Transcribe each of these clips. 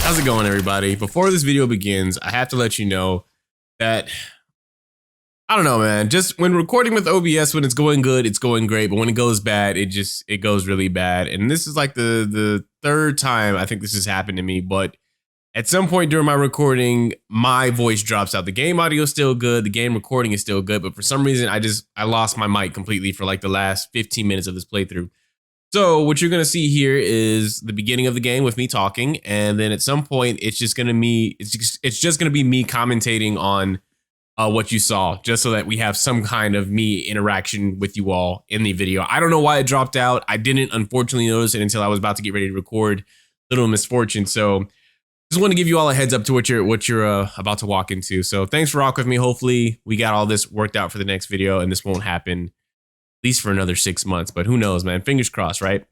How's it going, everybody? Before this video begins, I have to let you know that, I don't know, man, just when recording with OBS, when it's going good, it's going great, but when it goes bad, it goes really bad. And this is like the third time I think this has happened to me, but at some point during my recording, my voice drops out. The game audio is still good, the game recording is still good, but for some reason, I lost my mic completely for like the last 15 minutes of this playthrough. So what you're going to see here is the beginning of the game with me talking, and then at some point it's just going to be me commentating on what you saw, just so that we have some kind of me interaction with you all in the video. I don't know why it dropped out. I didn't unfortunately notice it until I was about to get ready to record. Little misfortune. So just want to give you all a heads up to what you're about to walk into. So thanks for rocking with me. Hopefully we got all this worked out for the next video and this won't happen at least for another 6 months, but who knows, man? Fingers crossed, right?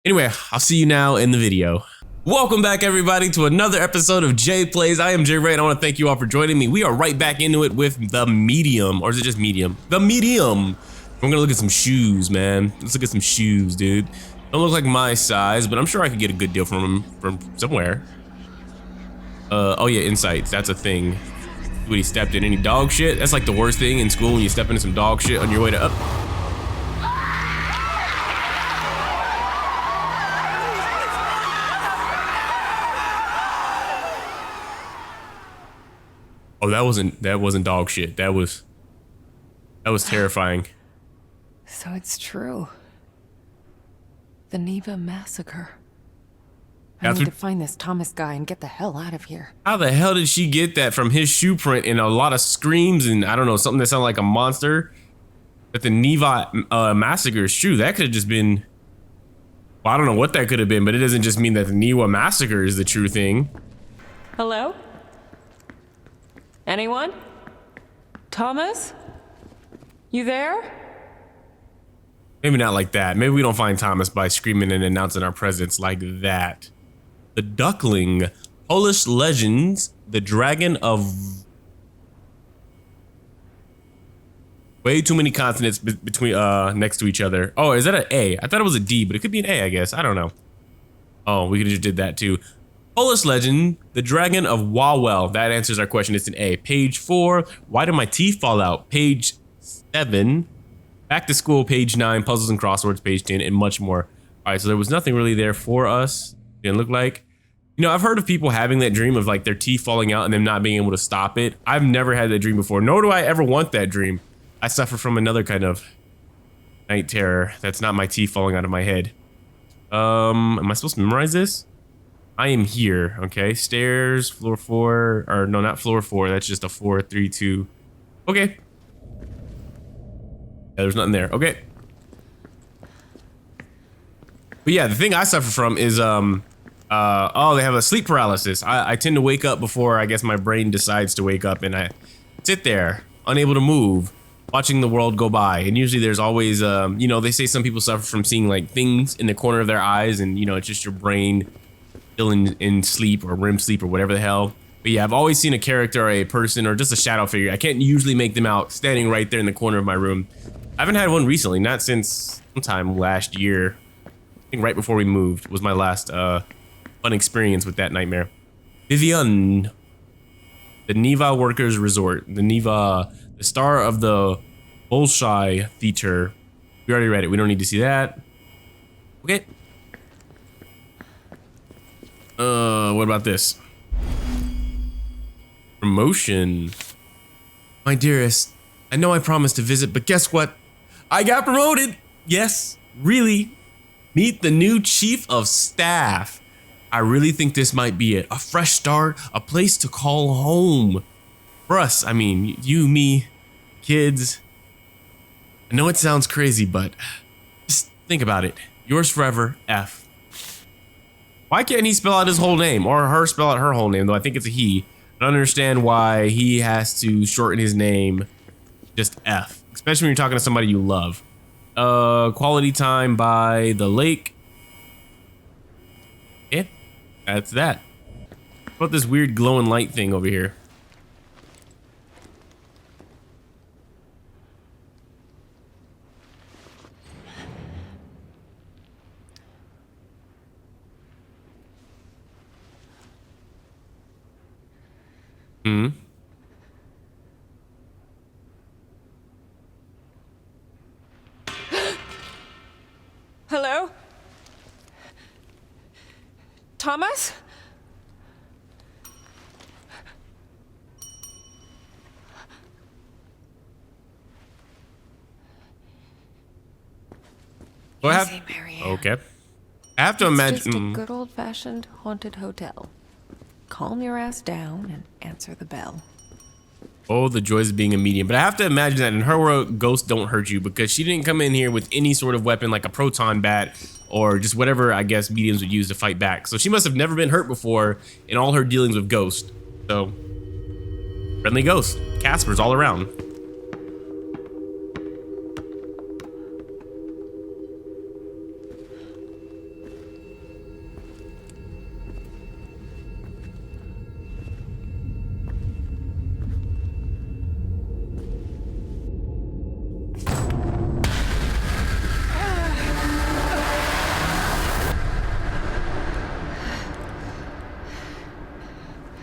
Anyway, I'll see you now in the video. Welcome back, everybody, to another episode of Jay Plays. I am Jay Ray, and I want to thank you all for joining me. We are right back into it with the medium, or is it just medium? The medium. We're gonna look at some shoes, man. Let's look at some shoes, dude. Don't look like my size, but I'm sure I could get a good deal from somewhere. Oh yeah, insights. That's a thing. What he stepped in? Any dog shit? That's like the worst thing in school when you step into some dog shit on your way to up. Oh, that wasn't dog shit. That was terrifying. So it's true. The Neva massacre. I need to find this Thomas guy and get the hell out of here. How the hell did she get that from his shoe print and a lot of screams and I don't know, something that sounded like a monster? But the Neva massacre is true. That could have just been, well, I don't know what that could have been, but it doesn't just mean that the Neva massacre is the true thing. Hello? Anyone? Thomas? You there? Maybe not like that. Maybe we don't find Thomas by screaming and announcing our presence like that. The Duckling. Polish legends. The Dragon of... Way too many consonants between next to each other. Oh, is that an A? I thought it was a D, but it could be an A, I guess. I don't know. Oh, we could have just did that too. Polish legend, the Dragon of Wawel. That answers our question. It's an A. Page 4. Why did my teeth fall out? Page 7. Back to school. Page 9. Puzzles and crosswords. Page 10, and much more. All right, so there was nothing really there for us. Didn't look like. You know, I've heard of people having that dream of like their teeth falling out and them not being able to stop it. I've never had that dream before, nor do I ever want that dream. I suffer from another kind of night terror. That's not my teeth falling out of my head. Am I supposed to memorize this? I am here, okay? Stairs, floor 4, or no, not floor 4. That's just a 4, 3, 2. Okay. Yeah, there's nothing there. Okay. But yeah, the thing I suffer from is, oh, they have a sleep paralysis. I tend to wake up before, I guess, my brain decides to wake up, and I sit there, unable to move, watching the world go by. And usually there's always, you know, they say some people suffer from seeing, like, things in the corner of their eyes, and, you know, it's just your brain still in sleep or REM sleep or whatever the hell. But yeah, I've always seen a character or a person or just a shadow figure. I can't usually make them out standing right there in the corner of my room. I haven't had one recently, not since sometime last year. I think right before we moved was my last fun experience with that nightmare. Vivian. The Neva Workers Resort. The Neva, the star of the Bolshoi Theater. We already read it. We don't need to see that. Okay. What about this? Promotion. My dearest, I know I promised to visit, but guess what? I got promoted! Yes, really. Meet the new chief of staff. I really think this might be it. A fresh start, a place to call home. For us, I mean, you, me, kids. I know it sounds crazy, but just think about it. Yours forever, F. Why can't he spell out his whole name, or her spell out her whole name, though I think it's a he. I don't understand why he has to shorten his name just F, especially when you're talking to somebody you love. Quality time by the lake. Yeah, that's that. What about this weird glowing light thing over here? Hmm. Hello? Thomas? What Easy, happened? Marianne. Okay. I have to It's imagine. just a good old-fashioned haunted hotel. Calm your ass down and answer the bell. Oh, the joys of being a medium. But I have to imagine that in her world, ghosts don't hurt you because she didn't come in here with any sort of weapon like a proton bat or just whatever I guess mediums would use to fight back. So she must have never been hurt before in all her dealings with ghosts. So, friendly ghost. Caspers all around.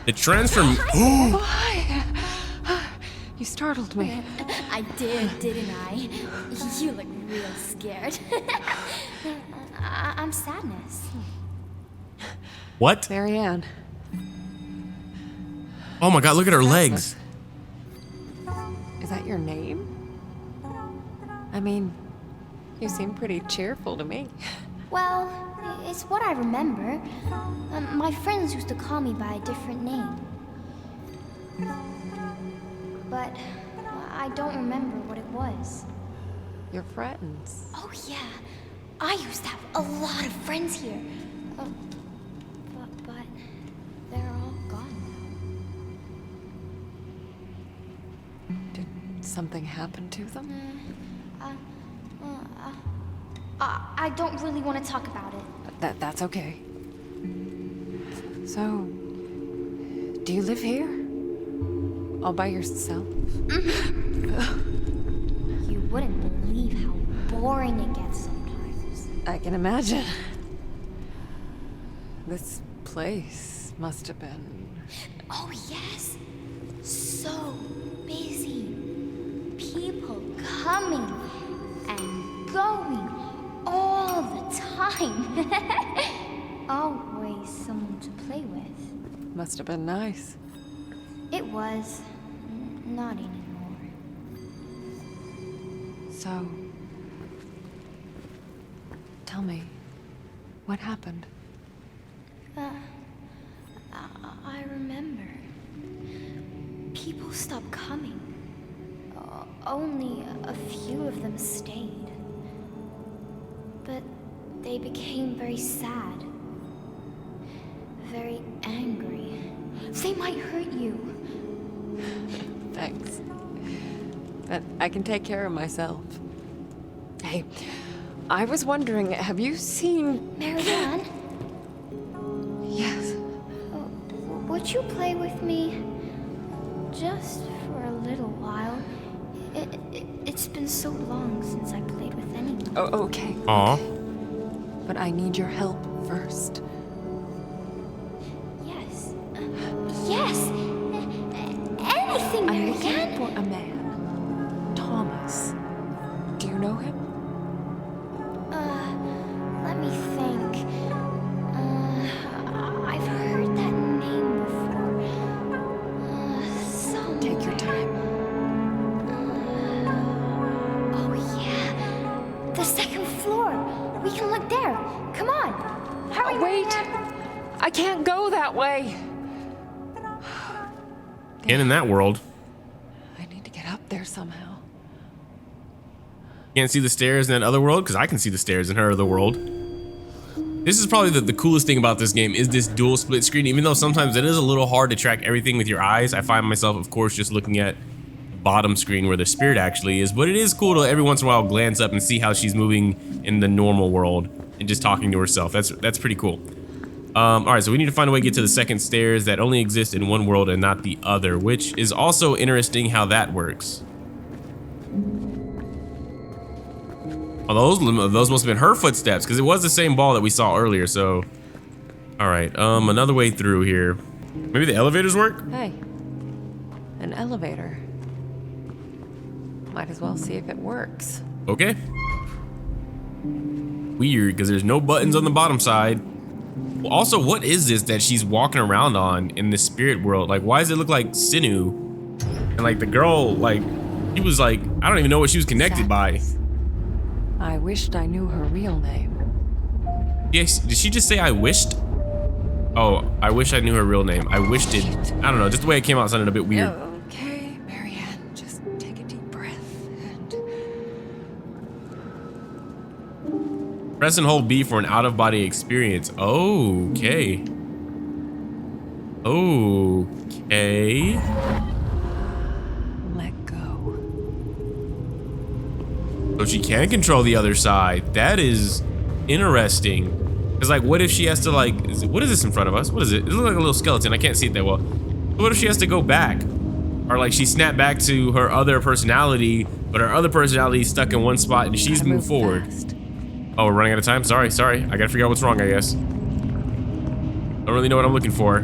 The transform. Why? You startled me. I did, didn't I? You look real scared. I'm Sadness. What? Marianne. Oh my god, look at her legs. Is that your name? I mean, you seem pretty cheerful to me. Well, it's what I remember. My friends used to call me by a different name. But I don't remember what it was. Your friends. Oh yeah, I used to have a lot of friends here. But they're all gone Did something happen to them? now. I don't really want to talk about it. That's okay. So, do you live here? All by yourself? You wouldn't believe how boring it gets sometimes. I can imagine. This place must have been... Oh yes, so busy. People coming and going all the time. Always someone to play with. Must have been nice. It was. Not anymore. So... Tell me, what happened? I remember. People stopped coming. Only a few of them stayed. But they became very sad. Very angry. They might hurt you. Thanks. But I can take care of myself. Hey, I was wondering, have you seen... Marianne, Yes. would you play with me? Just for a little while. It's been so long since I played with anyone. Oh, okay. Aw. But I need your help first. Yes. Yes! Anything, I'm looking Marianne! for a man. Thomas. Do you know him? Let me think. I've heard that name before. Somewhere. Take your time. Oh yeah, the second floor. We can look there. Come on. Hurry, Wait! Marianne. I can't go that way! And in that world, I need to get up there somehow. can't see the stairs in that other world because I can see the stairs in her other world. This is probably the coolest thing about this game is this dual split screen. Even though sometimes it is a little hard to track everything with your eyes, I find myself, of course, just looking at the bottom screen where the spirit actually is. But it is cool to every once in a while glance up and see how she's moving in the normal world and just talking to herself. That's pretty cool. All right, so we need to find a way to get to the second stairs that only exist in one world and not the other, which is also interesting how that works. Oh, those must have been her footsteps because it was the same ball that we saw earlier. So, all right, another way through here. Maybe the elevators work. Hey, An elevator. Might as well see if it works. Okay. Weird, because there's no buttons on the bottom side. Well, also, what is this that she's walking around on in the spirit world? Like, why does it look like sinew? And like the girl, like, she was like, I don't even know what she was connected by. I wished I knew her real name. Yes, did she just say I wished? Oh, I wish I knew her real name. I wished it. I don't know, just the way it came out sounded a bit weird. Okay, Marianne, just take a deep breath and... Press and hold B for an out-of-body experience. Okay. Okay. let go. So she can control the other side. That is interesting. It's like, what if she has to like, what is this in front of us? What is it? It looks like a little skeleton. I can't see it that well. What if she has to go back? Or like she snapped back to her other personality, but her other personality is stuck in one spot and she's moved forward. Fast. Oh, we're running out of time? Sorry. I gotta figure out what's wrong, I guess. Don't really know what I'm looking for.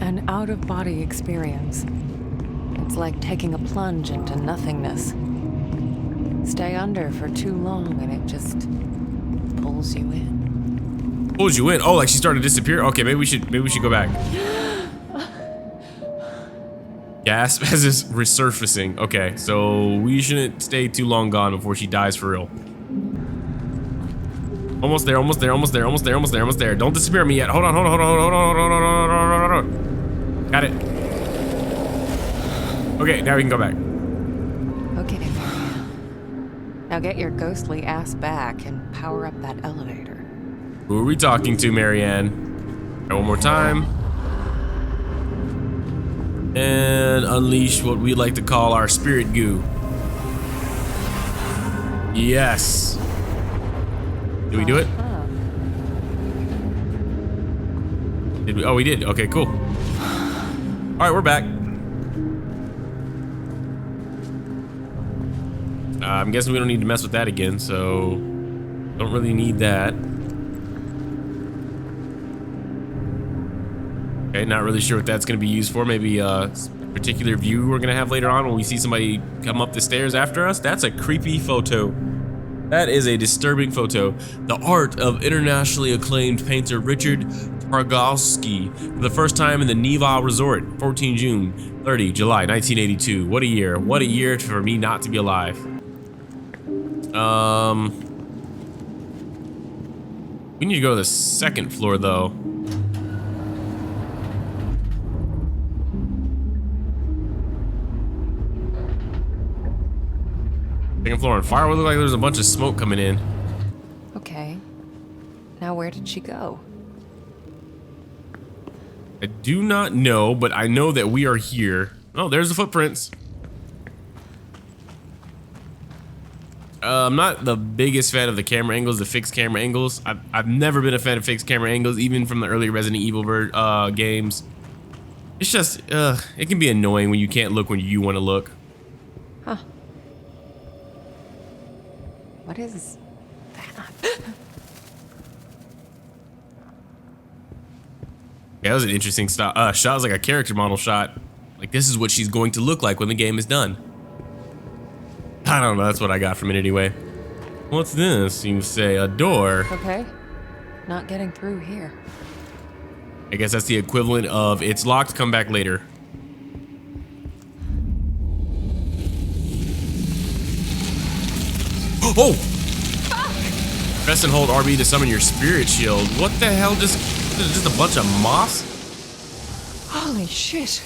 An out-of-body experience. It's like taking a plunge into nothingness. Stay under for too long and it just pulls you in. Pulls you in? Oh, like she started to disappear? Okay, maybe we should go back. Gasp as is resurfacing. Okay, so we shouldn't stay too long gone before she dies for real. Almost there. Don't disappear on me yet. Hold on. Got it. Okay, now we can go back. Okay, Marianne. Now get your ghostly ass back and power up that elevator. Who are we talking to, Marianne? One more time. And unleash what we like to call our spirit goo. Yes. Did we do it? Did we? Oh, we did. Okay, cool. All right, we're back. I'm guessing we don't need to mess with that again, so don't really need that. Okay, not really sure what that's going to be used for. Maybe a particular view we're going to have later on when we see somebody come up the stairs after us. That's a creepy photo. That is a disturbing photo. The art of internationally acclaimed painter Richard Targowski for the first time in the Neva Resort, 14 June, 30 July, 1982. What a year. What a year for me not to be alive. We need to go to the second floor though. Second floor on fire. It looked like there was a bunch of smoke coming in. Okay. Now where did she go? I do not know, but I know that we are here. Oh, there's the footprints. I'm not the biggest fan of the camera angles, the fixed camera angles. I've never been a fan of fixed camera angles, even from the early Resident Evil games. It's just, it can be annoying when you can't look when you want to look. Huh. What is that? Yeah, that was an interesting shot. It was like a character model shot. Like, this is what she's going to look like when the game is done. I don't know, that's what I got from it anyway. What's this? You say a door. Okay. Not getting through here. I guess that's the equivalent of it's locked, come back later. Oh! Press and hold RB to summon your spirit shield. What the hell? Just a bunch of moss? Holy shit.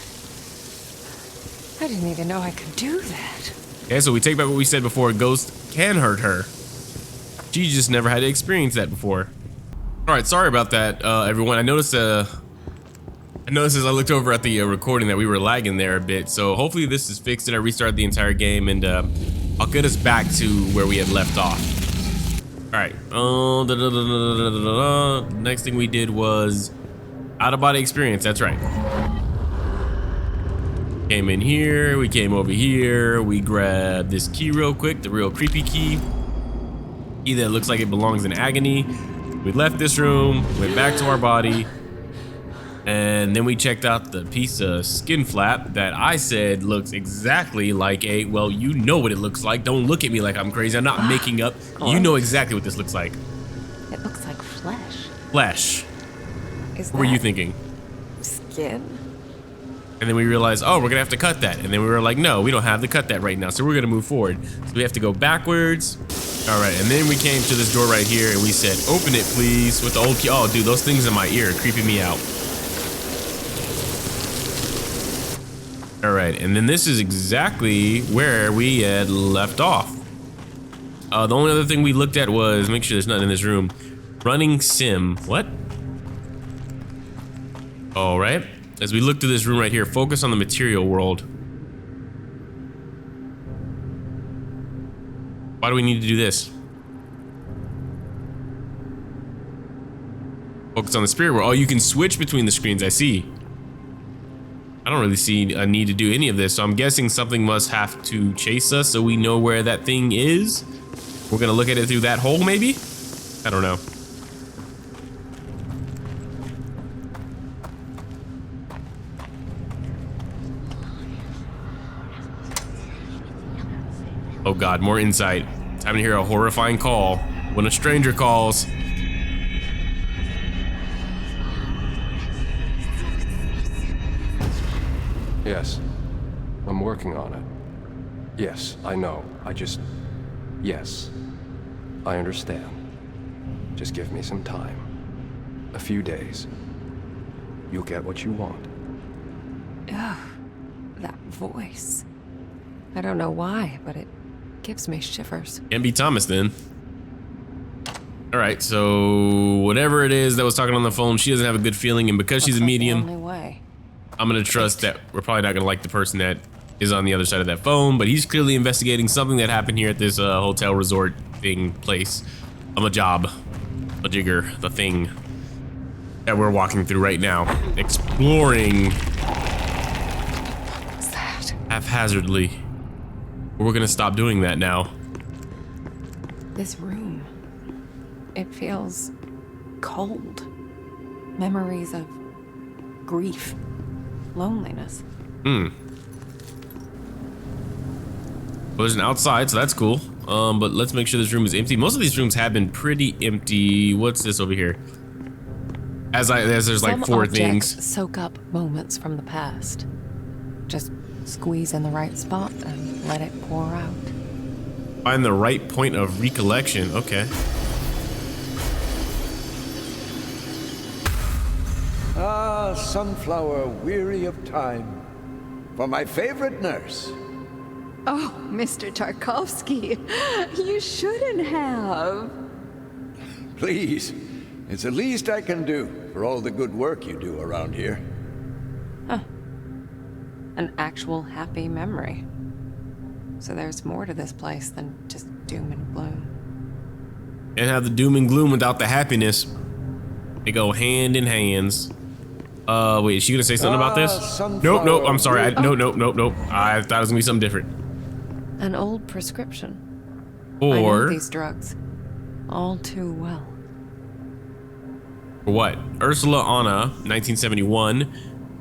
I didn't even know I could do that. Okay, so we take back what we said before. A ghost can hurt her. She just never had to experience that before. All right, sorry about that, everyone. I noticed as I looked over at the recording that we were lagging there a bit. So hopefully this is fixed and I restarted the entire game and I'll get us back to where we had left off. All right. Next thing we did was out-of-body experience. That's right. Came in here. We came over here. We grabbed this key real quick, the real creepy key. Key that looks like it belongs in agony. We left this room, went back to our body. And then we checked out the piece of skin flap that I said looks exactly like a, well, you know what it looks like. Don't look at me like I'm crazy. I'm not making up. You know exactly what this looks like. It looks like flesh. Flesh. Is What were you that thinking? skin? And then we realized, oh, we're gonna have to cut that. And then we were like, no, we don't have to cut that right now. So we're gonna move forward. So we have to go backwards. All right, and then we came to this door right here and we said, open it, please, with the old key. Oh, dude, those things in my ear are creeping me out. All right, and then this is exactly where we had left off. The only other thing we looked at was, make sure there's nothing in this room. Running sim, what? All right, as we look through this room right here, focus on the material world. Why do we need to do this? Focus on the spirit world. Oh, you can switch between the screens, I see. I don't really see a need to do any of this, so I'm guessing something must have to chase us so we know where that thing is. We're gonna look at it through that hole, maybe? I don't know. Oh God, more insight. Time to hear a horrifying call when a stranger calls. Yes, I'm working on it. Yes, I know. Yes, I understand. Just give me some time. A few days. You'll get what you want. Ugh, that voice. I don't know why, but it gives me shivers. Can't be Thomas then. All right, so whatever it is that was talking on the phone, she doesn't have a good feeling, and because she's a medium, The only way. I'm gonna trust that we're probably not gonna like the person that is on the other side of that phone, but he's clearly investigating something that happened here at this hotel resort thing place. A job, a jigger, the thing that we're walking through right now, exploring What's that? haphazardly. We're gonna stop doing that now. This room. It feels cold. Memories of grief, loneliness. Well, there's an outside, so that's cool. But let's make sure this room is empty. Most of these rooms have been pretty empty. What's this over here? As there's like Some four objects things. soak up moments from the past. Just squeeze in the right spot and let it pour out. Find the right point of recollection. Okay. Ah, sunflower weary of time. For my favorite nurse. Oh, Mr. Tarkovsky, you shouldn't have. Please, it's the least I can do for all the good work you do around here. An actual happy memory. So there's more to this place than just doom and gloom. And have the doom and gloom without the happiness. They go hand in hands. Wait, is she gonna say something about this? Nope, I'm sorry. Nope. I thought it was gonna be something different. An old prescription. I know Or these drugs all too well. what? Ursula Anna, 1971.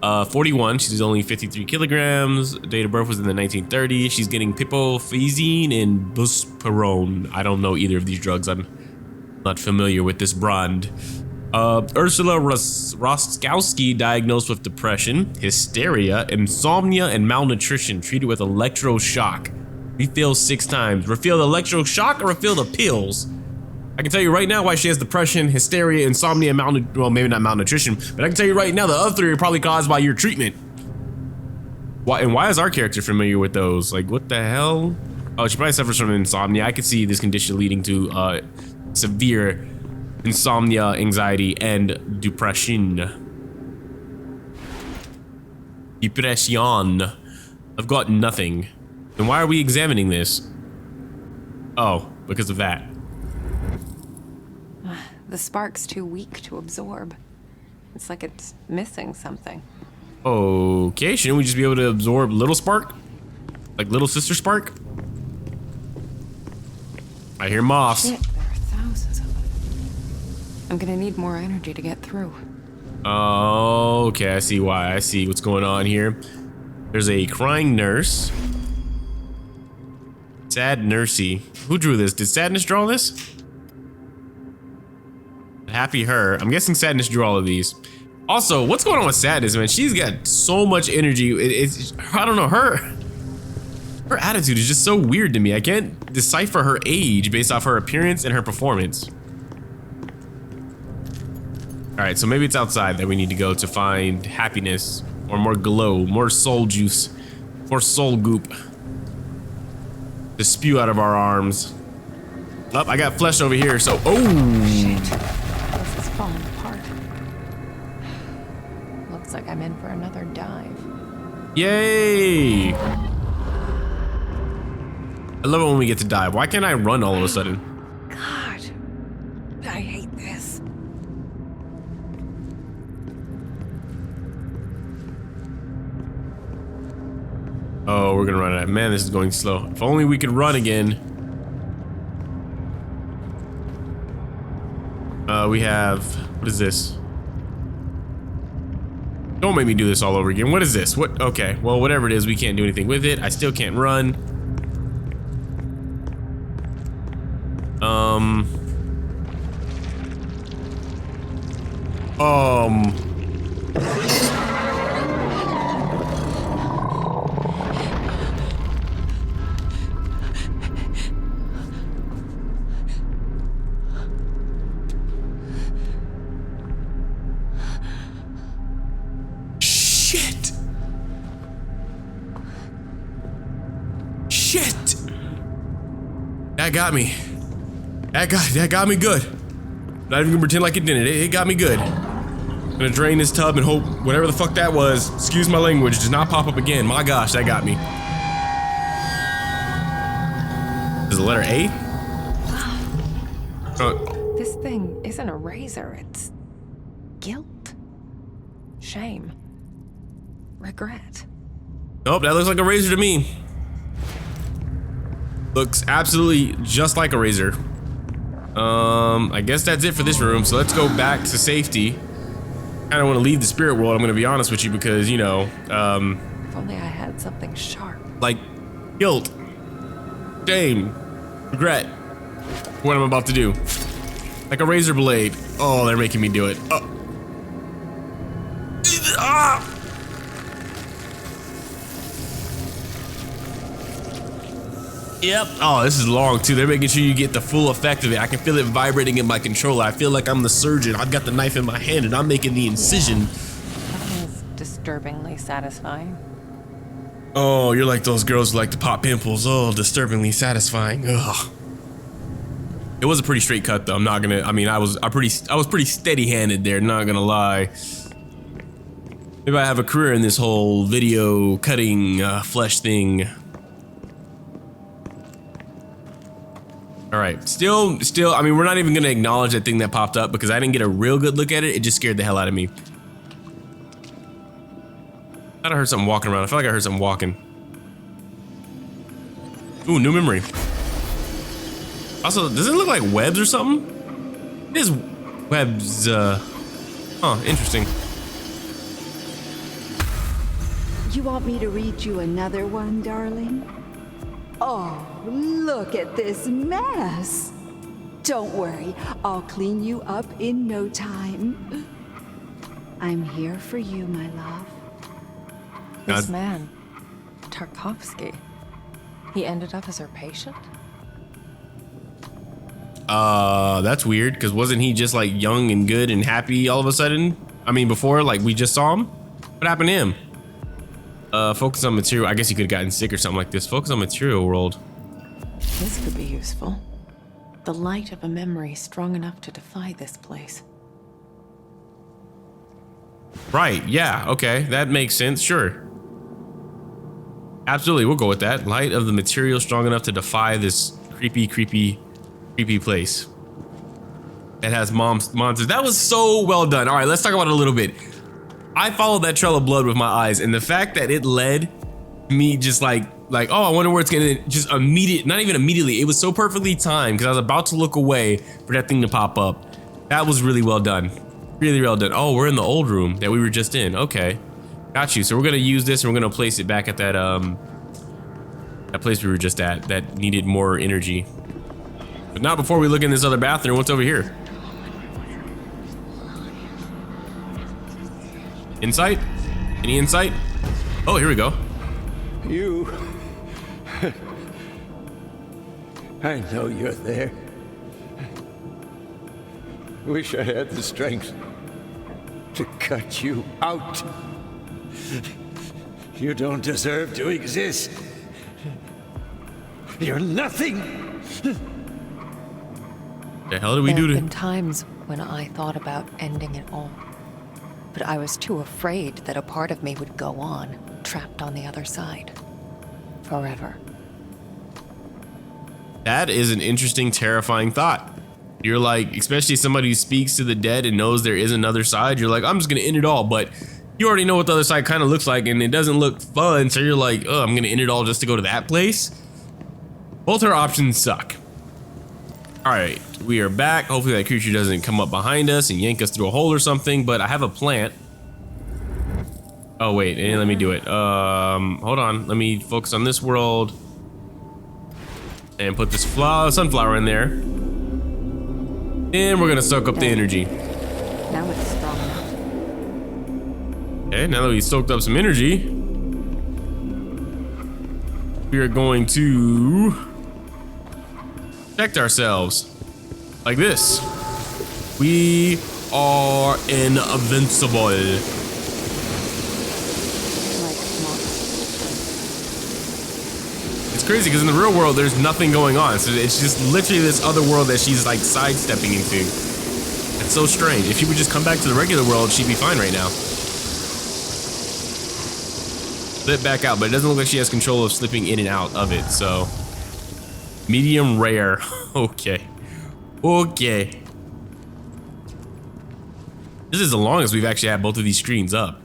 41, she's only 53 kilograms. Date of birth was in the 1930s. She's getting pipofizine and buspirone. I don't know either of these drugs. I'm not familiar with this brand. Ursula Rostkowski diagnosed with depression, hysteria, insomnia, and malnutrition, treated with electroshock. Refill 6 times. Refill the electroshock or refill the pills? I can tell you right now why she has depression, hysteria, insomnia, and well, maybe not malnutrition, but I can tell you right now the other 3 are probably caused by your treatment. Why is our character familiar with those? Like, what the hell? Oh, she probably suffers from insomnia. I could see this condition leading to severe insomnia, anxiety, and depression. Depression. I've got nothing. Then why are we examining this? Oh, because of that. The spark's too weak to absorb. It's like it's missing something. Okay, shouldn't we just be able to absorb little spark? Like little sister spark? I hear moths. Shit, there are thousands of them. I'm gonna need more energy to get through. Oh, okay, I see why. I see what's going on here. There's a crying nurse. Sad nursey. Who drew this? Did Sadness draw this? Happy her. I'm guessing Sadness drew all of these. Also, what's going on with Sadness, man? She's got so much energy. It's I don't know, her attitude is just so weird to me. I can't decipher her age based off her appearance and her performance. All right, so maybe it's outside that we need to go to find happiness or more glow, more soul juice, more soul goop to spew out of our arms. Oh, I got flesh over here, so Shit. This is falling apart. Looks like I'm in for another dive. Yay! I love it when we get to dive. Why can't I run all of a sudden? God, I hate this. Oh, we're gonna run out. Man, this is going slow. If only we could run again. We have, what is this? Don't make me do this all over again. What is this? What? Okay, well, whatever it is, we can't do anything with it. I still can't run. Shit. Shit. That got me. That got me good. Not even gonna pretend like it didn't. It got me good. I'm gonna drain this tub and hope whatever the fuck that was, excuse my language, does not pop up again. My gosh, that got me. Is the letter A? This thing isn't a razor, it's guilt, shame, regret. Nope, that looks like a razor to me. Looks absolutely just like a razor. I guess that's it for this room, so let's go back to safety. I don't want to leave the spirit world, I'm gonna be honest with you, because, you know, If only I had something sharp. like guilt, shame, regret, what I'm about to do. Like a razor blade. Oh, they're making me do it. Oh. Ah! Yep. Oh, this is long too. They're making sure you get the full effect of it. I can feel it vibrating in my controller. I feel like I'm the surgeon. I've got the knife in my hand and I'm making the incision. That is disturbingly satisfying. Oh, you're like those girls who like to pop pimples. Oh, disturbingly satisfying. Ugh. It was a pretty straight cut though. I'm not gonna, I mean, I was pretty steady-handed there, not gonna lie. Maybe I have a career in this whole video cutting flesh thing. All right, still, I mean, we're not even gonna acknowledge that thing that popped up because I didn't get a real good look at it. It just scared the hell out of me. I thought I heard something walking around. I feel like I heard something walking. Ooh, new memory. Also, does it look like webs or something? It is webs, huh, interesting. You want me to read you another one, darling? Oh, look at this mess. Don't worry, I'll clean you up in no time. I'm here for you, my love. This man, Tarkovsky, he ended up as her patient? That's weird, because wasn't he just like young and good and happy all of a sudden? I mean, before, like, we just saw him? What happened to him? Focus on material. I guess he could have gotten sick or something like this. Focus on material world. This could be useful. The light of a memory strong enough to defy this place. Right, yeah, okay. That makes sense, sure. Absolutely, we'll go with that. Light of the material strong enough to defy this creepy place. It has monsters. That was so well done. All right, let's talk about it a little bit. I followed that trail of blood with my eyes, and the fact that it led me just like, oh, I wonder where it's gonna, just not even immediately. It was so perfectly timed because I was about to look away for that thing to pop up. That was really well done. Really well done. Oh, we're in the old room that we were just in. Okay. Got you. So we're gonna use this and we're gonna place it back at that that place we were just at that needed more energy. But not before we look in this other bathroom. What's over here? Insight? Any insight? Oh, here we go. You... I know you're there. Wish I had the strength to cut you out. You don't deserve to exist. You're nothing. The hell did we do There to... have been times when I thought about ending it all, but I was too afraid that a part of me would go on, trapped on the other side, forever. That is an interesting, terrifying thought. You're like, especially somebody who speaks to the dead and knows there is another side, you're like, I'm just gonna end it all, but you already know what the other side kind of looks like and it doesn't look fun, so you're like, oh, I'm gonna end it all just to go to that place? Both our options suck. All right, we are back. Hopefully that creature doesn't come up behind us and yank us through a hole or something, but I have a plant. Oh wait, let me do it. Hold on, let me focus on this world and put this sunflower in there. And we're gonna soak up the energy. Now it's strong enough. Okay, now that we soaked up some energy, we are going to protect ourselves like this. We are invincible. Like moths. It's crazy because in the real world, there's nothing going on. So it's just literally this other world that she's like sidestepping into. It's so strange. If she would just come back to the regular world, she'd be fine right now. Slip back out, but it doesn't look like she has control of slipping in and out of it, so. Medium rare. Okay. Okay. This is the longest we've actually had both of these screens up.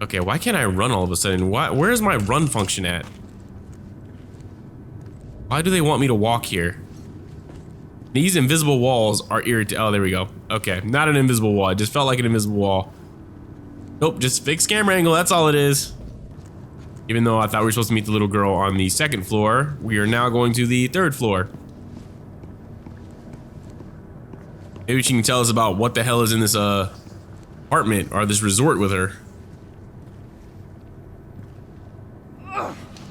Okay, why can't I run all of a sudden? Where's my run function at? Why do they want me to walk here? These invisible walls are irritating. Oh, there we go. Okay, not an invisible wall. It just felt like an invisible wall. Nope, just fixed camera angle. That's all it is. Even though I thought we were supposed to meet the little girl on the second floor, we are now going to the third floor. Maybe she can tell us about what the hell is in this apartment or this resort with her.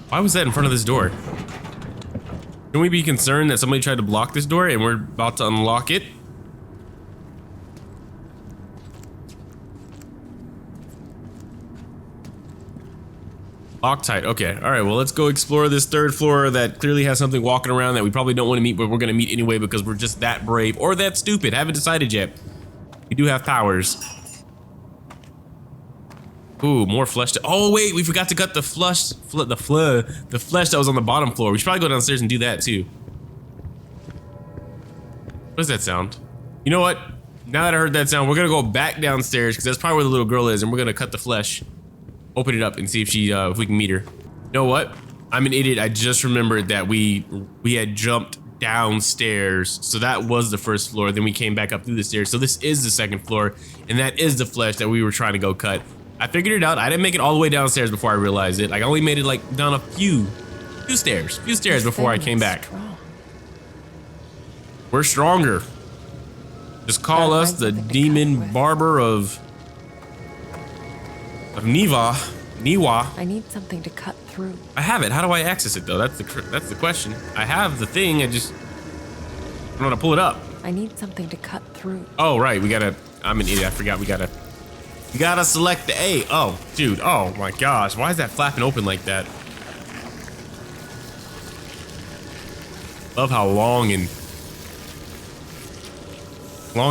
Why was that in front of this door? Can we be concerned that somebody tried to block this door and we're about to unlock it? Loctite, okay. All right, well, let's go explore this third floor that clearly has something walking around that we probably don't want to meet, but we're gonna meet anyway because we're just that brave or that stupid. Haven't decided yet. We do have powers. Ooh, more flesh. Oh wait, we forgot to cut the flesh that was on the bottom floor. We should probably go downstairs and do that too. What does that sound? You know what? Now that I heard that sound, we're gonna go back downstairs because that's probably where the little girl is, and we're gonna cut the flesh. Open it up and see if if we can meet her. You know what? I'm an idiot. I just remembered that we had jumped downstairs. So that was the first floor. Then we came back up through the stairs. So this is the second floor. And that is the flesh that we were trying to go cut. I figured it out. I didn't make it all the way downstairs before I realized it. I only made it like down a few stairs before I came back. We're stronger. Just call us the demon barber of Niwa. I need something to cut through. I have it. How do I access it though? That's the question. I have the thing. I don't know how to pull it up. I need something to cut through. Oh right, I'm an idiot. I forgot we gotta select the A. Oh, dude. Oh my gosh. Why is that flapping open like that? Love how long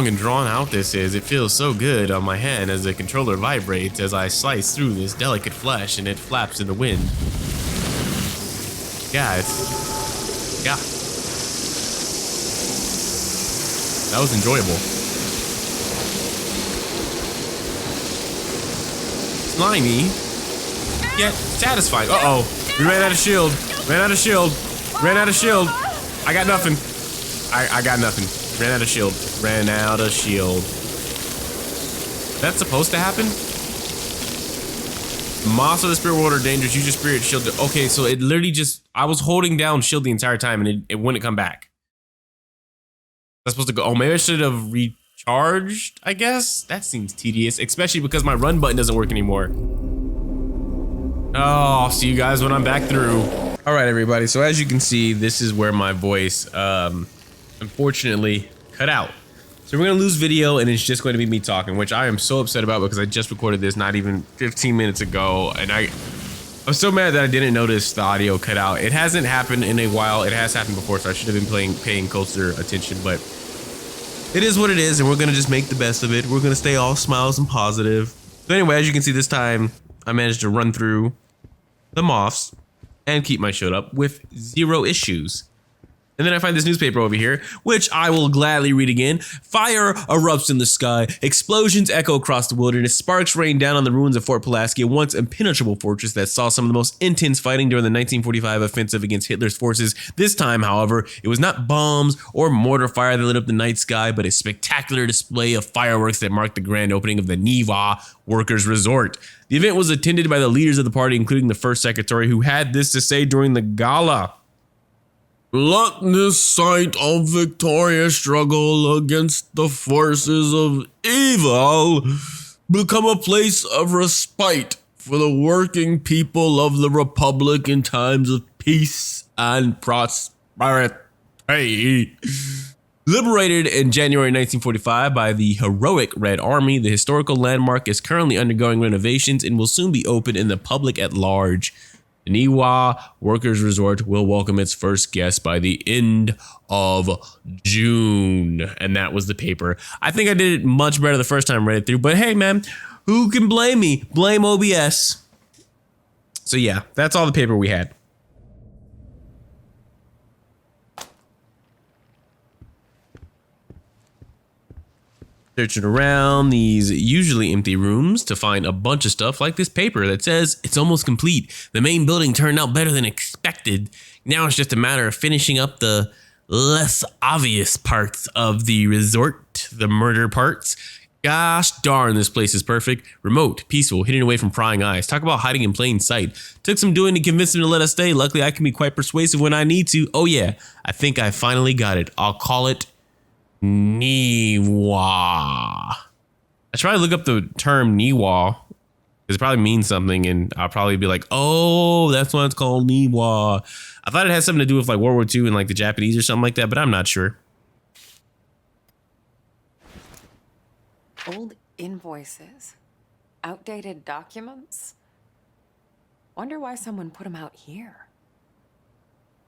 and drawn out this is. It feels so good on my hand as the controller vibrates as I slice through this delicate flesh and it flaps in the wind. Yeah. That was enjoyable. Slimy, yet satisfying. Uh-oh. We ran out of shield. I got nothing. I got nothing. Ran out of shield. Ran out of shield. That's supposed to happen? Moss of the spirit world are dangerous. Use your spirit shield. Okay, so it literally just, I was holding down shield the entire time and it wouldn't come back. That's supposed to go. Oh, maybe I should have recharged, I guess. That seems tedious, especially because my run button doesn't work anymore. Oh, I'll see you guys when I'm back through. All right, everybody. So as you can see, this is where my voice, unfortunately, cut out. So we're gonna lose video and it's just going to be me talking, which I am so upset about because I just recorded this not even 15 minutes ago. And I'm so mad that I didn't notice the audio cut out. It hasn't happened in a while. It has happened before, so I should have been paying closer attention, but it is what it is. And we're gonna just make the best of it. We're gonna stay all smiles and positive. So anyway, as you can see this time, I managed to run through the moths and keep my shield up with 0 issues. And then I find this newspaper over here, which I will gladly read again. Fire erupts in the sky. Explosions echo across the wilderness. Sparks rain down on the ruins of Fort Pulaski, a once impenetrable fortress that saw some of the most intense fighting during the 1945 offensive against Hitler's forces. This time, however, it was not bombs or mortar fire that lit up the night sky, but a spectacular display of fireworks that marked the grand opening of the Niwa Workers' Resort. The event was attended by the leaders of the party, including the first secretary, who had this to say during the gala. Let this site of victorious struggle against the forces of evil become a place of respite for the working people of the Republic in times of peace and prosperity. Liberated in January 1945 by the heroic Red Army, the historical landmark is currently undergoing renovations and will soon be open in the public at large. The Niwa Workers' Resort will welcome its first guest by the end of June. And that was the paper. I think I did it much better the first time I read it through, but hey, man, who can blame me? Blame OBS. So yeah, that's all the paper we had. Searching around these usually empty rooms to find a bunch of stuff like this paper that says it's almost complete. The main building turned out better than expected. Now it's just a matter of finishing up the less obvious parts of the resort, the murder parts. Gosh darn, this place is perfect. Remote, peaceful, hidden away from prying eyes. Talk about hiding in plain sight. Took some doing to convince them to let us stay. Luckily, I can be quite persuasive when I need to. Oh yeah, I think I finally got it. I'll call it Niwa. I should probably look up the term Niwa, because it probably means something, and I'll probably be like, oh, that's why it's called Niwa. I thought it had something to do with like World War II and like the Japanese or something like that, but I'm not sure. Old invoices. Outdated documents. Wonder why someone put them out here.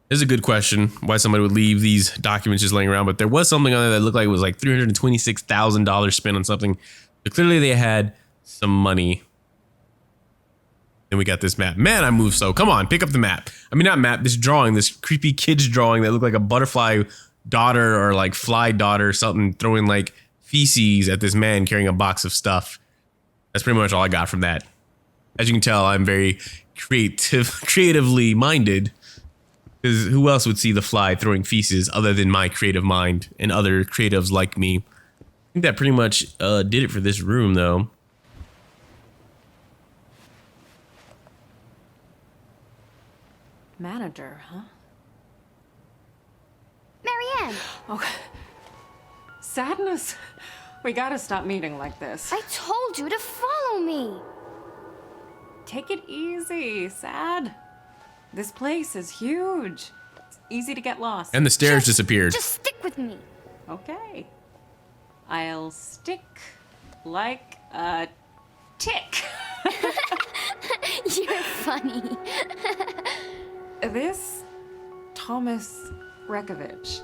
This is a good question, why somebody would leave these documents just laying around, but there was something on there that looked like it was like $326,000 spent on something. So clearly they had some money. Then we got this map. Man, I move so. Come on, pick up the map. I mean, not map, this drawing, this creepy kid's drawing that looked like a butterfly daughter or like fly daughter or something throwing like feces at this man carrying a box of stuff. That's pretty much all I got from that. As you can tell, I'm very creatively minded. Because who else would see the fly throwing feces other than my creative mind and other creatives like me? I think that pretty much did it for this room, though. Manager, huh? Marianne! Oh, sadness. We gotta stop meeting like this. I told you to follow me! Take it easy, Sad. This place is huge. It's easy to get lost. And the stairs disappeared. Just stick with me. Okay. I'll stick like a tick. You're funny. This Thomas Rekovich.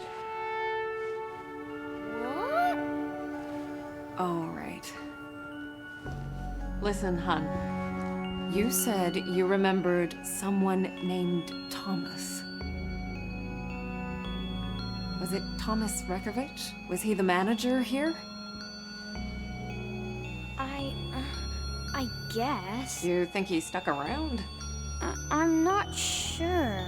What? Oh, right. Listen, hun. You said you remembered someone named Thomas. Was it Thomas Rekovich? Was he the manager here? I guess. You think he stuck around? I'm not sure.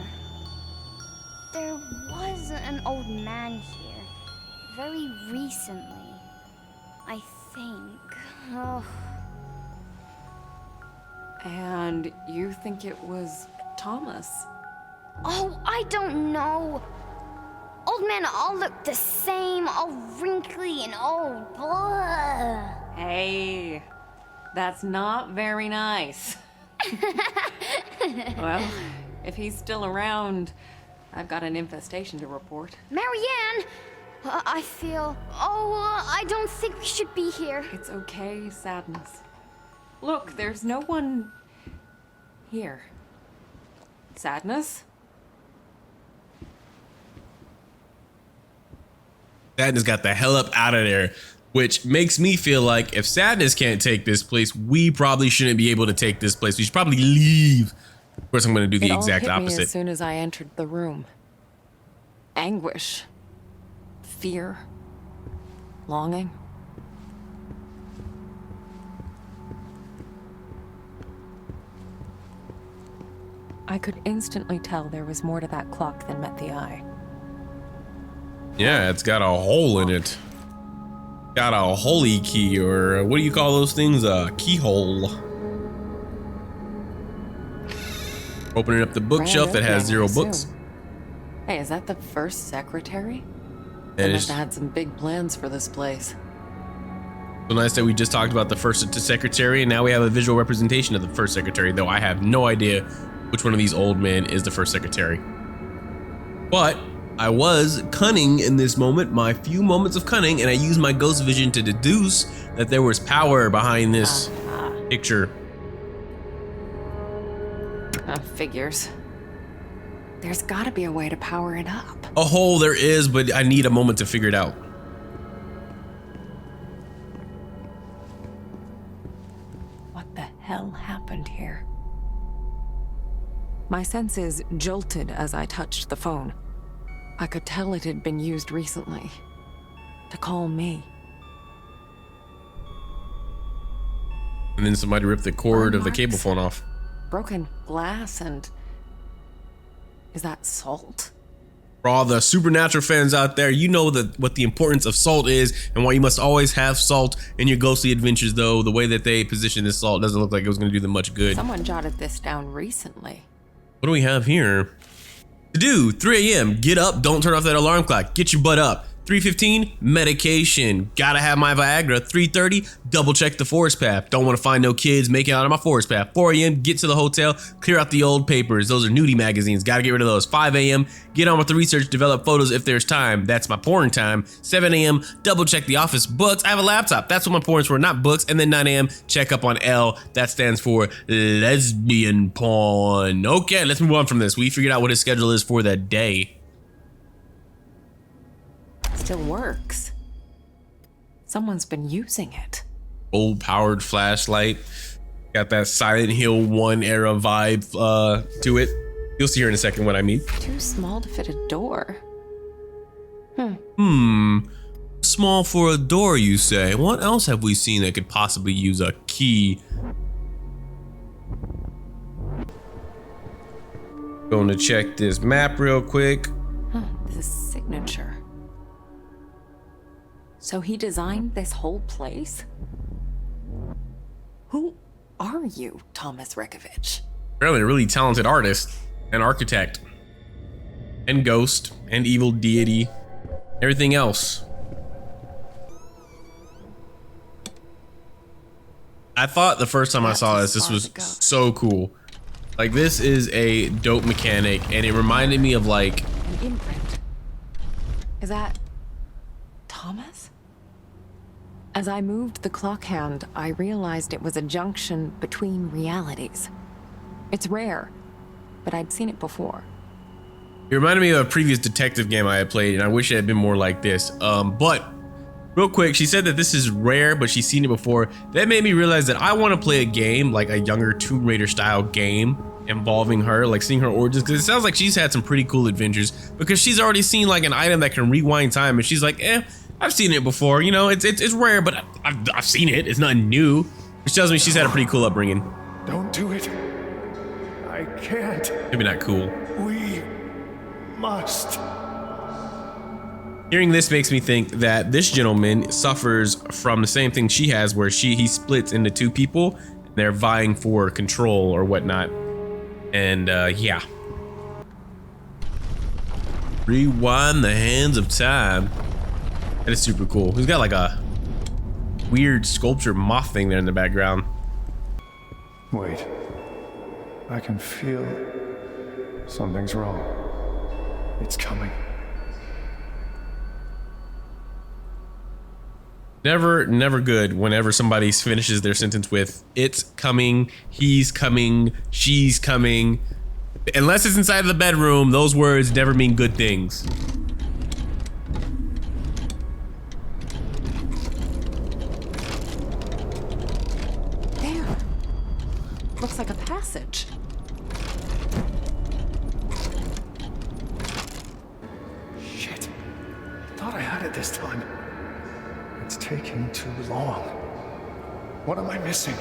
There was an old man here. very recently, I think. Oh. And you think it was Thomas? Oh, I don't know. Old men all look the same, all wrinkly and old. Blah. Hey, that's not very nice. Well, if he's still around, I've got an infestation to report. Marianne! I feel... I don't think we should be here. It's okay, Sadness. Look, there's no one here. Sadness? Sadness got the hell up out of there, which makes me feel like if Sadness can't take this place, we probably shouldn't be able to take this place. We should probably leave. Of course, I'm going to do the exact It all hit me opposite. as soon as I entered the room. Anguish. Fear. Longing. I could instantly tell there was more to that clock than met the eye. Yeah, it's got a hole in it. Got a holy key, or what do you call those things? A keyhole. Opening up the bookshelf, it has 0 books. Hey, is that the first secretary? That They is must have had some big plans for this place. so nice that we just talked about the first secretary, and now we have a visual representation of the first secretary, though I have no idea which one of these old men is the first secretary. But I was cunning in this moment, my few moments of cunning, and I used my ghost vision to deduce that there was power behind this picture. Figures. There's gotta be a way to power it up. A hole there is, but I need a moment to figure it out. What the hell happened here? My senses jolted as I touched the phone. I could tell it had been used recently to call me. And then somebody ripped the cord of the Marks. cable phone off. Broken glass and... Is that salt? For all the supernatural fans out there, you know what the importance of salt is and why you must always have salt in your ghostly adventures, though the way that they position this salt doesn't look like it was going to do them much good. Someone jotted this down recently. What do we have here? To do, 3 a.m. Get up, don't turn off that alarm clock. Get your butt up. 3:15, medication. Gotta have my Viagra. 3:30, double check the forest path. Don't want to find no kids making out on my forest path. 4 a.m, get to the hotel, clear out the old papers. Those are nudie magazines. Gotta get rid of those. 5 a.m, get on with the research, develop photos if there's time. That's my porn time. 7 a.m, double check the office books. I have a laptop. That's what my porn's for, not books. And then 9 a.m, check up on L. That stands for lesbian porn. Okay, let's move on from this. We figured out what his schedule is for the day. Still works. Someone's been using it. Old powered flashlight. Got that Silent Hill 1 era vibe to it. You'll see here in a second what I mean. Too small to fit a door. Small for a door, you say? What else have we seen that could possibly use a key? Going to check this map real quick. This signature. So he designed this whole place? Who are you, Thomas Rekovich? Apparently a really talented artist and architect and ghost and evil deity, everything else. I thought the first time I saw this was so cool. Like, this is a dope mechanic, and it reminded me of like An imprint. Is that Thomas? As I moved the clock hand, I realized it was a junction between realities. It's rare, but I'd seen it before. it reminded me of a previous detective game I had played, and I wish it had been more like this. But real quick, she said that this is rare, but she's seen it before. That made me realize that I want to play a game, like a younger Tomb Raider style game, involving her, like seeing her origins, because it sounds like she's had some pretty cool adventures, because she's already seen like an item that can rewind time, and she's like, I've seen it before, you know, it's rare, but I've seen it, it's nothing new, which tells me she's had a pretty cool upbringing. Don't do it. I can't. Maybe not cool. We must. Hearing this makes me think that this gentleman suffers from the same thing she has, where he splits into two people. And they're vying for control or whatnot. And yeah. Rewind the hands of time. That is super cool. He's got like a weird sculpture moth thing there in the background. Wait. I can feel something's wrong. It's coming. Never good whenever somebody finishes their sentence with "it's coming," "he's coming," "she's coming." Unless it's inside of the bedroom, those words never mean good things. There. Looks like a passage. Shit. Thought I had it this time. It's taking too long. What am I missing?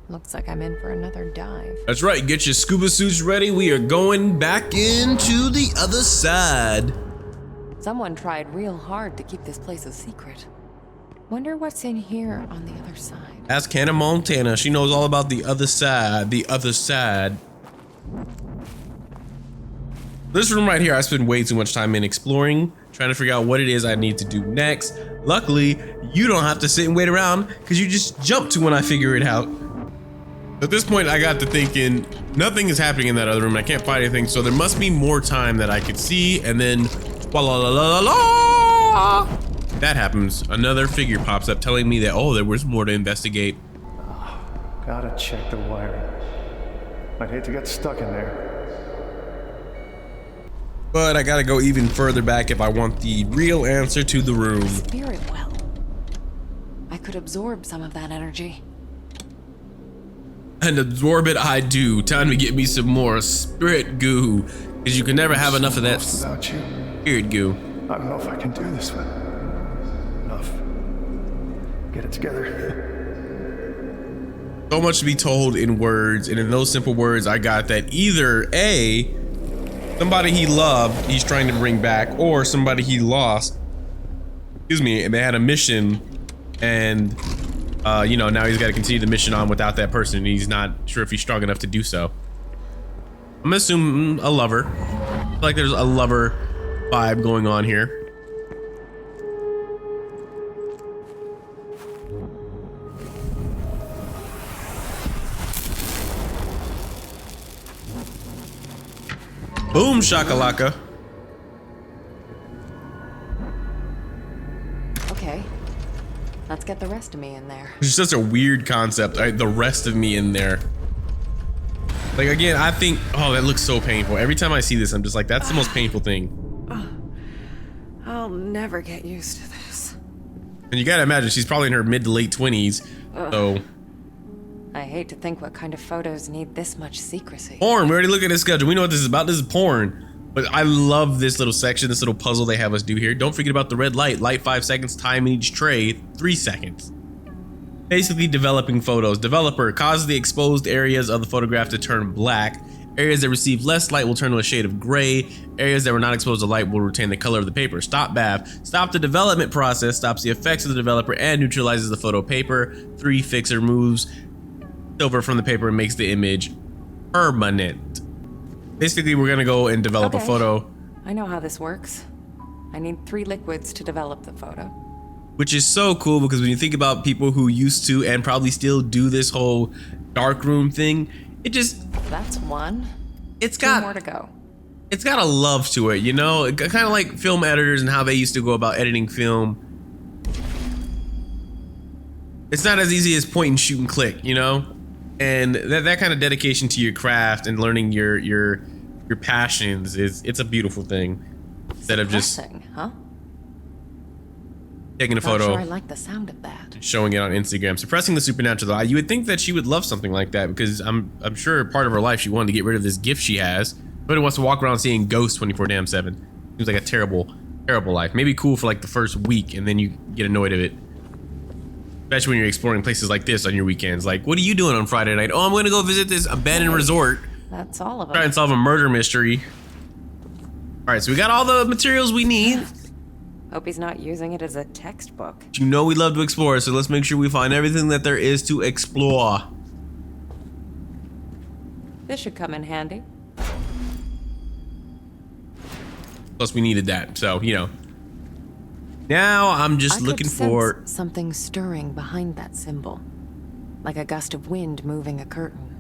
Looks like I'm in for another dive. That's right, get your scuba suits ready. We are going back into the other side. Someone tried real hard to keep this place a secret. Wonder what's in here on the other side. Ask Hannah Montana. She knows all about the other side. The other side. This room right here, I spend way too much time in exploring, trying to figure out what it is I need to do next. Luckily, you don't have to sit and wait around because you just jump to when I figure it out. At this point, I got to thinking, nothing is happening in that other room. I can't find anything, so there must be more time that I could see, and then, la la la la la. That happens. Another figure pops up telling me that, oh, there was more to investigate. Gotta check the wiring. I'd hate to get stuck in there. But I gotta go even further back if I want the real answer to the room. Spirit well. I could absorb some of that energy. And absorb it I do. Time to get me some more spirit goo. Because you can never have enough of that Without you, spirit goo. I don't know if I can do this one. Enough. Get it together. So much to be told in words, and in those simple words, I got that either A, somebody he loved, he's trying to bring back, or somebody he lost, excuse me, and they had a mission, and you know, now he's got to continue the mission on without that person, and he's not sure if he's strong enough to do so. I'm gonna assume a lover. I feel like there's a lover vibe going on here. Boom shakalaka. Okay. Let's get the rest of me in there. It's just such a weird concept, right? The rest of me in there. Like, again, I think, oh, that looks so painful. Every time I see this, I'm just like, that's the most painful thing. I'll never get used to this. And you gotta imagine, she's probably in her mid to late 20s. So, I hate to think what kind of photos need this much secrecy. porn, we already looked at this schedule. We know what this is about. This is porn. But I love this little section, this little puzzle they have us do here. Don't forget about the red light. Light 5 seconds, time in each tray, 3 seconds. Basically developing photos. Developer causes the exposed areas of the photograph to turn black. Areas that receive less light will turn to a shade of gray. Areas that were not exposed to light will retain the color of the paper. Stop BAF. Stop the development process, stops the effects of the developer, and neutralizes the photo paper. 3 fixer moves silver from the paper and makes the image permanent. Basically, we're gonna go and develop a photo. I know how this works. I need 3 liquids to develop the photo. Which is so cool because when you think about people who used to and probably still do this whole darkroom thing, it just, That's 1. it's 2 got more to go. It's got a love to it, you know? Kind of like film editors and how they used to go about editing film. It's not as easy as point and shoot and click, you know? And that kind of dedication to your craft and learning your passions it's a beautiful thing. Instead of just Depressing, huh? taking a Not photo, sure I like the sound of that. showing it on Instagram, suppressing the supernatural. You would think that she would love something like that because I'm sure part of her life she wanted to get rid of this gift she has. Nobody wants to walk around seeing ghosts 24/7. Seems like a terrible life. Maybe cool for like the first week and then you get annoyed of it. Especially when you're exploring places like this on your weekends. Like, what are you doing on Friday night? Oh, I'm gonna go visit this abandoned resort. That's all of Try it. and solve a murder mystery. All right, so we got all the materials we need. Hope he's not using it as a textbook. You know we love to explore, so let's make sure we find everything that there is to explore. This should come in handy. Plus, we needed that, so, you know. Now, I'm just I looking could for... sense something stirring behind that symbol. Like a gust of wind moving a curtain.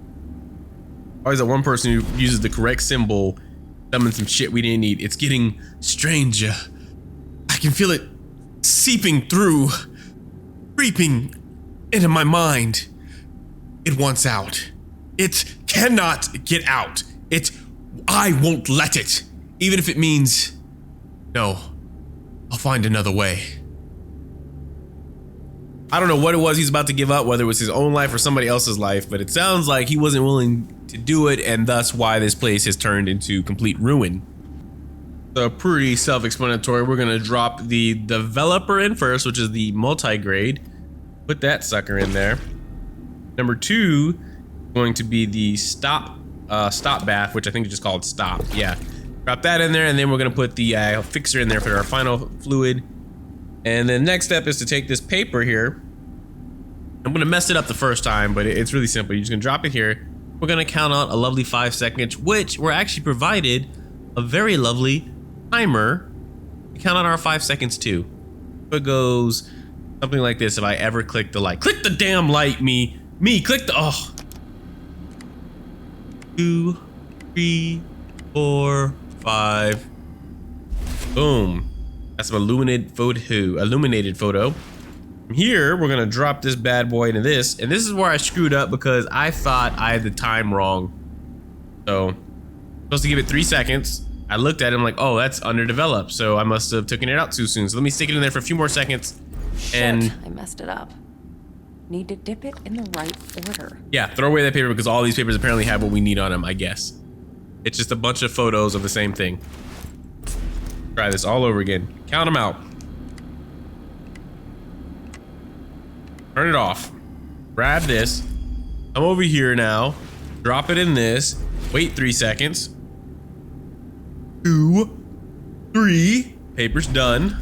Always that one person who uses the correct symbol, summon some shit we didn't need. It's getting stranger. I can feel it seeping through, creeping into my mind. It wants out. It cannot get out. I won't let it. Even if it means, no, I'll find another way. I don't know what it was he's about to give up, whether it was his own life or somebody else's life, but it sounds like he wasn't willing to do it, and thus why this place has turned into complete ruin. So pretty self-explanatory. We're gonna drop the developer in first, which is the multi-grade. Put that sucker in there. Number 2, going to be the stop bath, which I think is just called stop. Yeah, drop that in there, and then we're gonna put the fixer in there for our final fluid. And the next step is to take this paper here. I'm gonna mess it up the first time, but it's really simple. You're just gonna drop it here. We're gonna count out a lovely 5 seconds, which we're actually provided a very lovely timer to count out our 5 seconds too. It goes something like this. If I ever click the light, click the damn light, click the, oh. 2, 3, 4, 5. Boom. That's some illuminated photo. From here, we're gonna drop this bad boy into this, and this is where I screwed up because I thought I had the time wrong. So, I'm supposed to give it 3 seconds. I looked at it, I'm like, oh, that's underdeveloped, so I must have taken it out too soon. So let me stick it in there for a few more seconds. And Shit, I messed it up. Need to dip it in the right order. yeah, throw away that paper because all these papers apparently have what we need on them, I guess. It's just a bunch of photos of the same thing. Try this all over again. Count them out. Turn it off. Grab this. Come over here now. Drop it in this. Wait 3 seconds. 2, 3. Paper's done.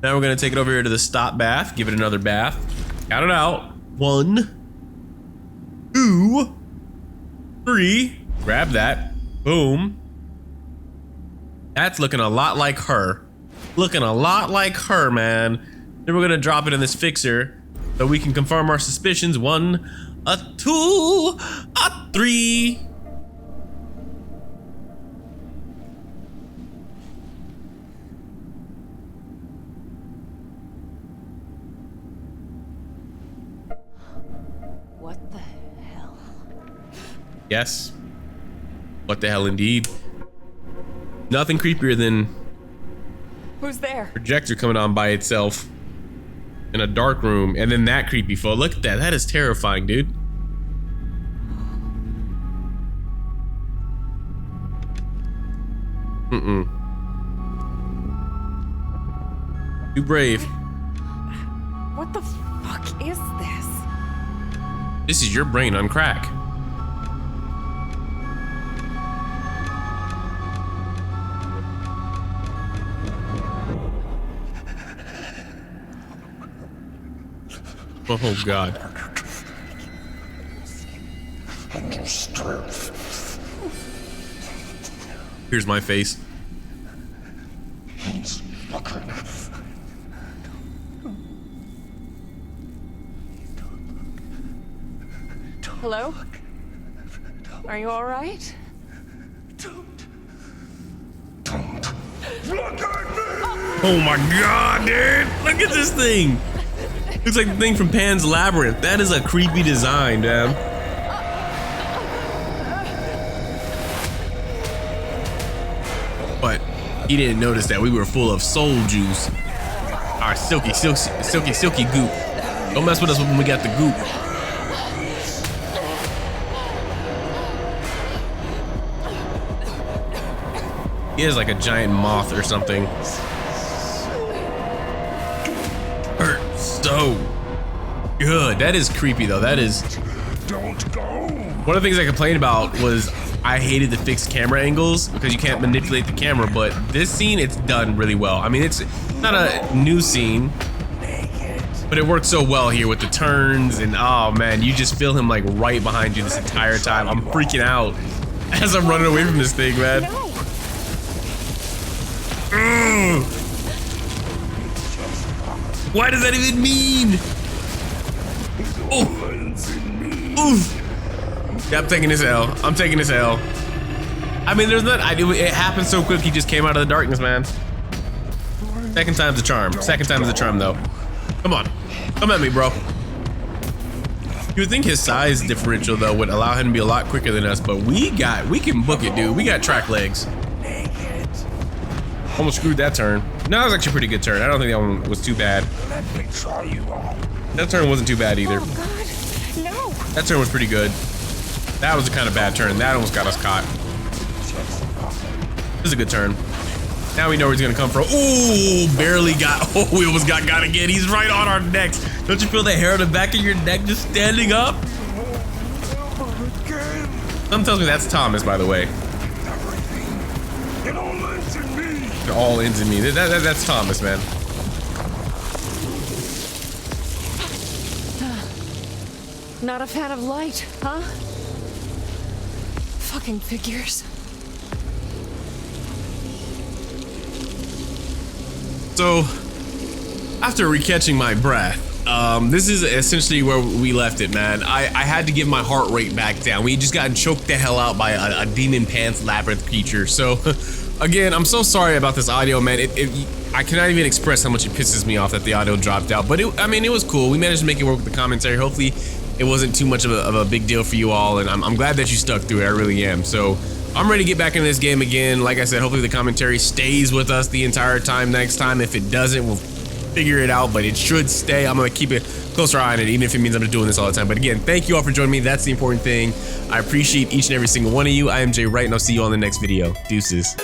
Now we're gonna take it over here to the stop bath. Give it another bath. Count it out. 1, 2, 3. Grab that. Boom. That's looking a lot like her. Looking a lot like her, man. Then we're gonna drop it in this fixer so we can confirm our suspicions. 1, 2, 3. What the hell? Yes. What the hell indeed. Nothing creepier than Who's there? projector coming on by itself in a dark room, and then that creepy photo. Look at that. That is terrifying, dude. Too brave. What the fuck is this? This is your brain on crack. Oh God. Here's my face. Hello? Are you all right? Oh my God, dude. Look at this thing. Looks like the thing from Pan's Labyrinth. That is a creepy design, damn. But he didn't notice that we were full of soul juice. Our silky goop. Don't mess with us when we got the goop. He is like a giant moth or something. Hurt so go. Good. That is creepy though. That is. Don't go. One of the things I complained about was I hated the fixed camera angles because you can't manipulate the camera, but this scene, it's done really well. I mean, it's not a new scene, but it works so well here with the turns and oh man, you just feel him like right behind you this entire time. I'm freaking out as I'm running away from this thing, man. What does that even mean? Oh. Oof. Yeah, I'm taking this L. I'm taking this L. I mean, there's not. It happened so quick. He just came out of the darkness, man. Second time's a charm. Second time is a charm, though. Come on, come at me, bro. You would think his size differential though would allow him to be a lot quicker than us, but we can book it, dude. We got track legs. Almost screwed that turn. No, that was actually a pretty good turn. I don't think that one was too bad. That turn wasn't too bad either. Oh God, no. That turn was pretty good. That was a kind of bad turn. That almost got us caught. This is a good turn. Now we know where he's gonna come from. Ooh, barely got. Oh, we almost got again. He's right on our necks. Don't you feel the hair on the back of your neck just standing up? Something tells me that's Thomas, by the way. It all ends in me. It all ends in me. That's Thomas, man. Not a fan of light, huh? Fucking figures. So, after recatching my breath, this is essentially where we left it, man. I had to get my heart rate back down. We just got choked the hell out by a demon pants labyrinth creature. So, again, I'm so sorry about this audio, man. I cannot even express how much it pisses me off that the audio dropped out. But I mean, it was cool. We managed to make it work with the commentary. Hopefully, it wasn't too much of a big deal for you all, and I'm glad that you stuck through it. I really am. So, I'm ready to get back into this game again. Like I said, hopefully the commentary stays with us the entire time next time. If it doesn't, we'll figure it out, but it should stay. I'm gonna keep a closer eye on it, even if it means I'm just doing this all the time. But again, thank you all for joining me. That's the important thing. I appreciate each and every single one of you. I am Jay Wright, and I'll see you on the next video. Deuces.